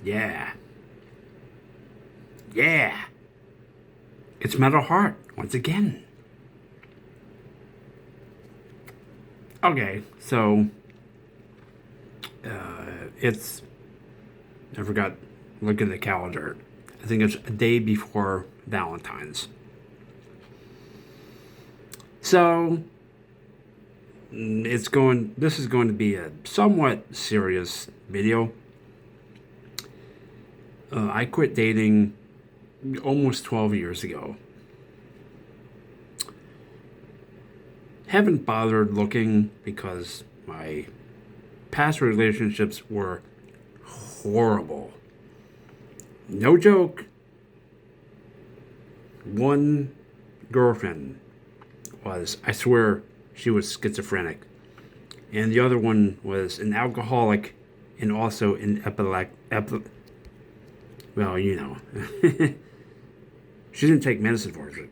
Yeah. Yeah. It's Metal Heart once again. Okay, so it's. I forgot. Look at the calendar. I think it's a day before Valentine's. So it's going. This is going to be a somewhat serious video. I quit dating almost 12 years ago. Haven't bothered looking because my past relationships were horrible. No joke. One girlfriend was, I swear, she was schizophrenic. And the other one was an alcoholic and also an well, you know. She didn't take medicine for it.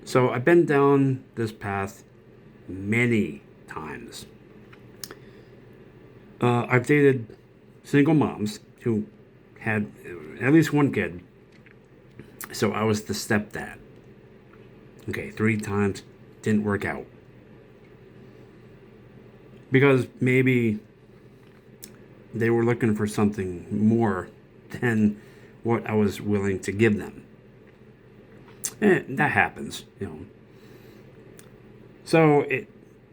So I've been down this path many times. I've dated single moms who had at least one kid. So I was the stepdad. Okay, 3 times, didn't work out. Because maybe they were looking for something more than what I was willing to give them. That happens, you know. So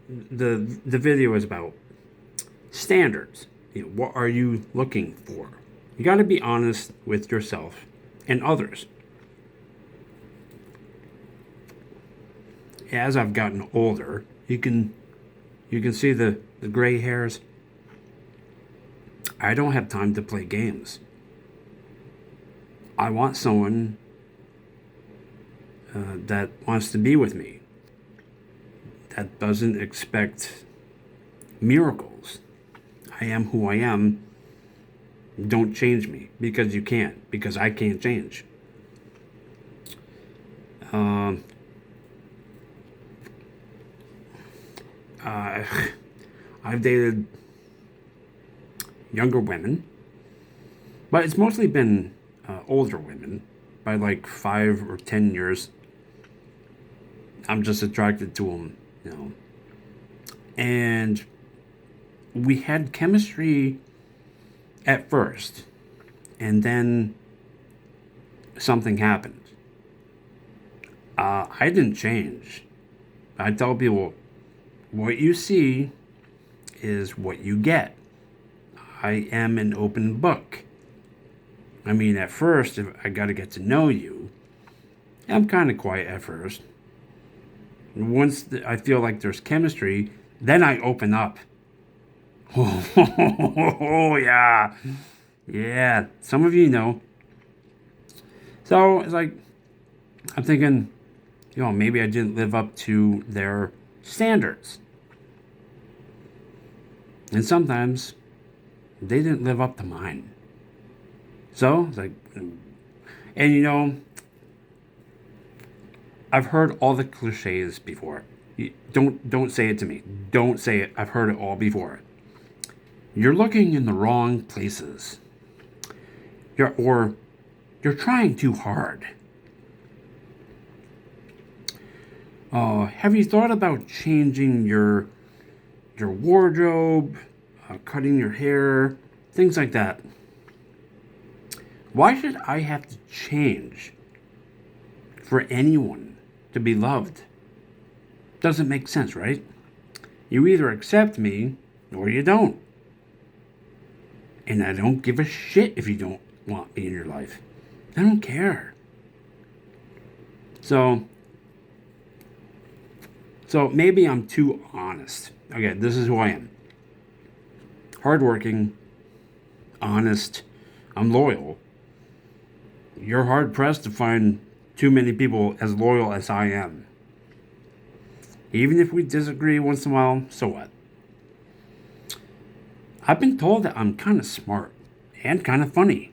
the video is about standards. You know, what are you looking for? You got to be honest with yourself and others. As I've gotten older, you can see the gray hairs. I don't have time to play games. I want someone that wants to be with me, that doesn't expect miracles. I am who I am. Don't change me because you can't, because I can't change. I've dated younger women, but it's mostly been older women by like 5 or 10 years. I'm just attracted to them, you know. And we had chemistry at first, and then something happened. I didn't change. I tell people, what you see is what you get. I am an open book. I mean, at first, if I got to get to know you, I'm kind of quiet at first. Once I feel like there's chemistry, then I open up. Oh, yeah. Yeah, some of you know. So it's like, I'm thinking, you know, maybe I didn't live up to their standards. And sometimes they didn't live up to mine. So it's like, and you know, I've heard all the cliches before. Don't say it to me. Don't say it. I've heard it all before. You're looking in the wrong places. You're trying too hard. Have you thought about changing your wardrobe, cutting your hair, things like that? Why should I have to change for anyone to be loved? Doesn't make sense, right? You either accept me or you don't. And I don't give a shit if you don't want me in your life. I don't care. So maybe I'm too honest. Okay, this is who I am. Hardworking, honest, I'm loyal. You're hard pressed to find too many people as loyal as I am. Even if we disagree once in a while, so what? I've been told that I'm kind of smart and kind of funny.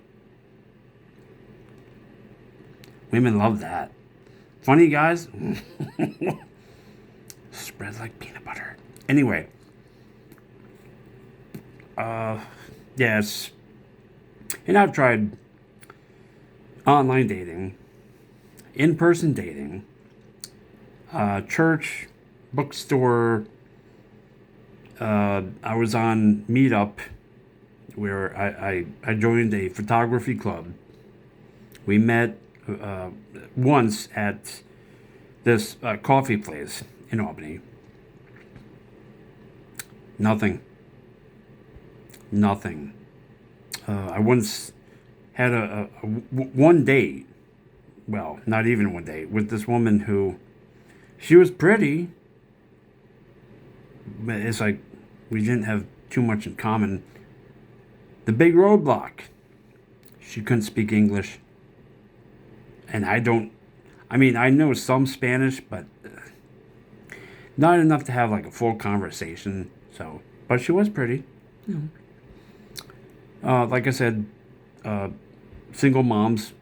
Women love that. Funny guys? Spread like peanut butter. Anyway, Yes. And I've tried online dating, in person dating, church, bookstore. I was on Meetup where I joined a photography club. We met uh, once at this coffee place in Albany. Nothing. Nothing. I once had one date. Well, not even one date with this woman who she was pretty, but it's like we didn't have too much in common. The big roadblock. She couldn't speak English, and I don't. I mean, I know some Spanish, but not enough to have like a full conversation. So, but she was pretty. Like I said, uh, single moms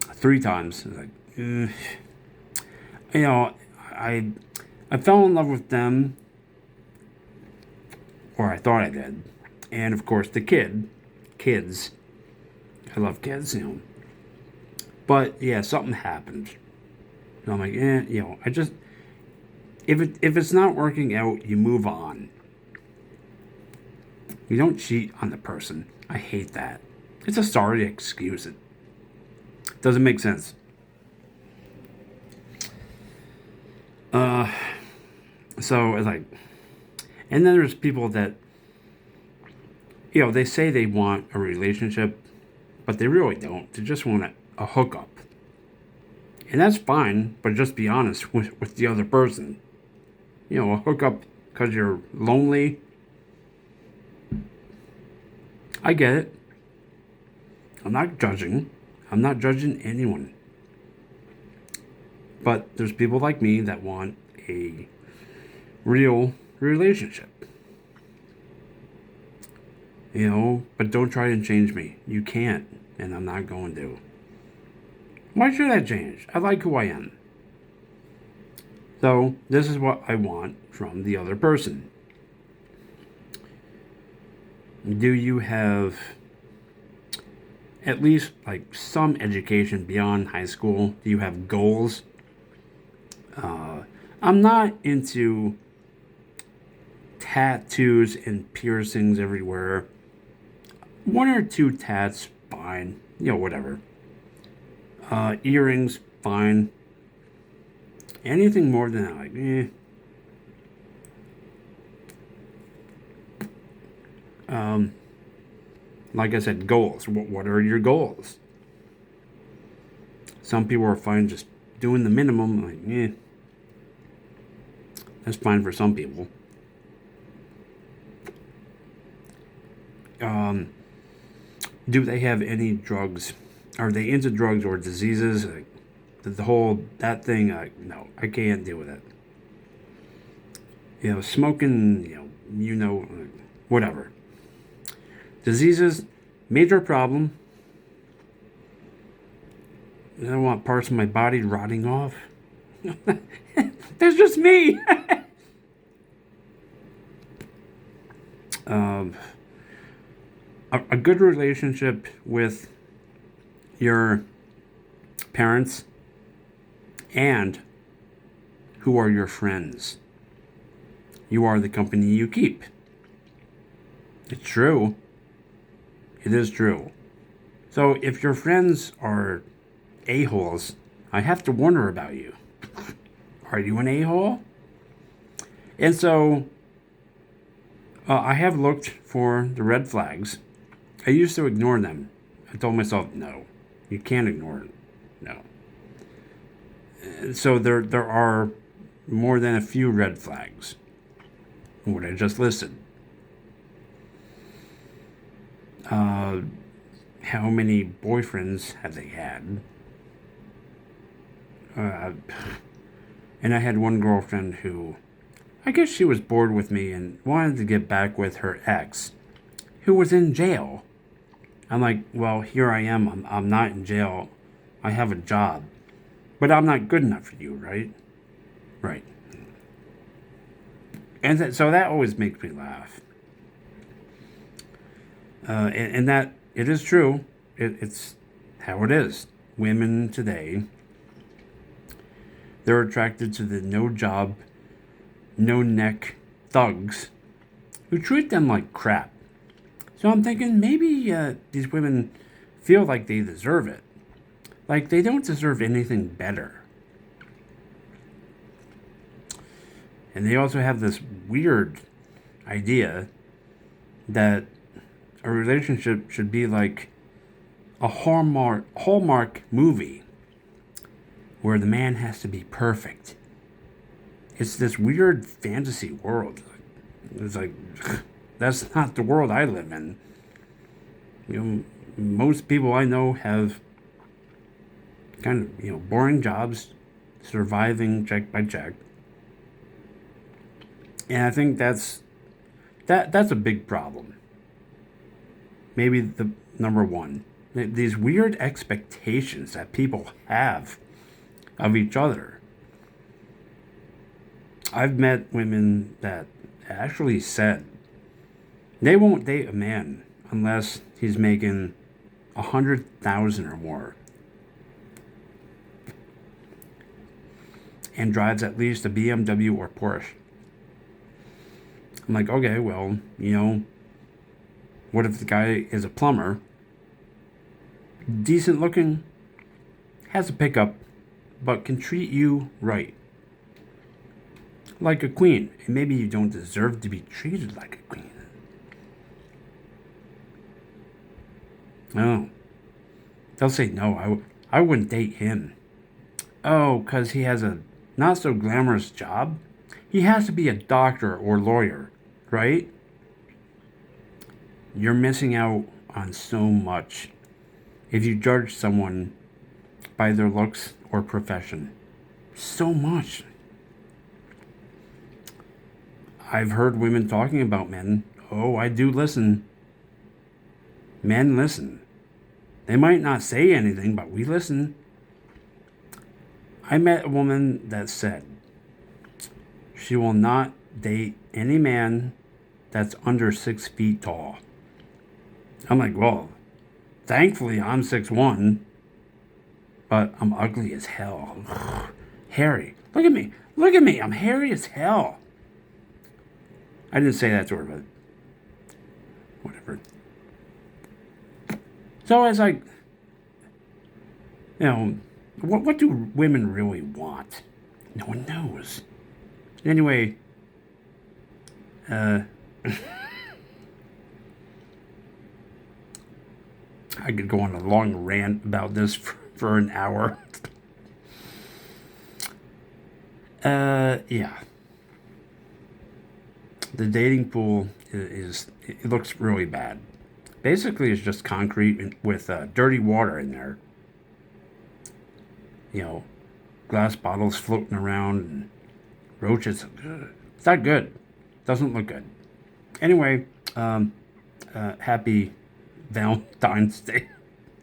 3 times. Like, you know, I I fell in love with them, or I thought I did, and of course the kids. I love kids, But yeah, something happened. And I'm like, I just if it's not working out, you move on. You don't cheat on the person. I hate that. It's a sorry excuse. It doesn't make sense. Uh, so it's like, and then there's people that they say they want a relationship, but they really don't. They just want a hookup, and that's fine. But just be honest with the other person. A hookup because you're lonely. I get it. I'm not judging. I'm not judging anyone. But there's people like me that want a real relationship. But don't try and change me. You can't, and I'm not going to. Why should I change? I like who I am. So, this is what I want from the other person. Do you have at least like some education beyond high school? Do you have goals? I'm not into tattoos and piercings everywhere. 1 or 2 tats, fine. Whatever. Earrings, fine. Anything more than that, like, like I said, goals. What are your goals? Some people are fine just doing the minimum. Like, that's fine for some people. Do they have any drugs? Are they into drugs or diseases? Like, the whole that thing. No, I can't deal with it. Smoking. Whatever. Diseases, major problem. I don't want parts of my body rotting off. That's just me. um, a good relationship with your parents and who are your friends. You are the company you keep. It's true. It is true. So if your friends are a-holes, I have to wonder about you. Are you an a-hole? And so I have looked for the red flags. I used to ignore them. I told myself, no, you can't ignore it. No. And so there are more than a few red flags. What I just listed. How many boyfriends have they had? And I had one girlfriend who, I guess she was bored with me and wanted to get back with her ex, who was in jail. I'm like, well, here I am. I'm not in jail. I have a job. But I'm not good enough for you, right? Right. And so that always makes me laugh. And that it is true. It's how it is. Women today, they're attracted to the no job, no neck thugs who treat them like crap. So I'm thinking maybe these women feel like they deserve it. Like they don't deserve anything better. And they also have this weird idea that a relationship should be like a Hallmark movie where the man has to be perfect. It's this weird fantasy world. It's like that's not the world I live in. You know, most people I know have kind of boring jobs, surviving check by check, and I think that's a big problem. Maybe the number one. These weird expectations that people have of each other. I've met women that actually said they won't date a man unless he's making 100,000 or more and drives at least a BMW or Porsche. I'm like, okay, well, what if the guy is a plumber, decent looking, has a pickup, but can treat you right? Like a queen. And maybe you don't deserve to be treated like a queen. No. They'll say, no, I wouldn't date him. Oh, because he has a not so glamorous job? He has to be a doctor or lawyer, right? You're missing out on so much if you judge someone by their looks or profession. So much. I've heard women talking about men. Oh, I do listen. Men listen. They might not say anything, but we listen. I met a woman that said she will not date any man that's under 6 feet tall. I'm like, well, thankfully I'm 6'1", but I'm ugly as hell. Hairy. Look at me. Look at me. I'm hairy as hell. I didn't say that to her, but whatever. So it's like, what do women really want? No one knows. Anyway, I could go on a long rant about this for an hour. Yeah. The dating pool it looks really bad. Basically, it's just concrete with dirty water in there. Glass bottles floating around and roaches. It's not good. Doesn't look good. Anyway, happy Valentine's Day.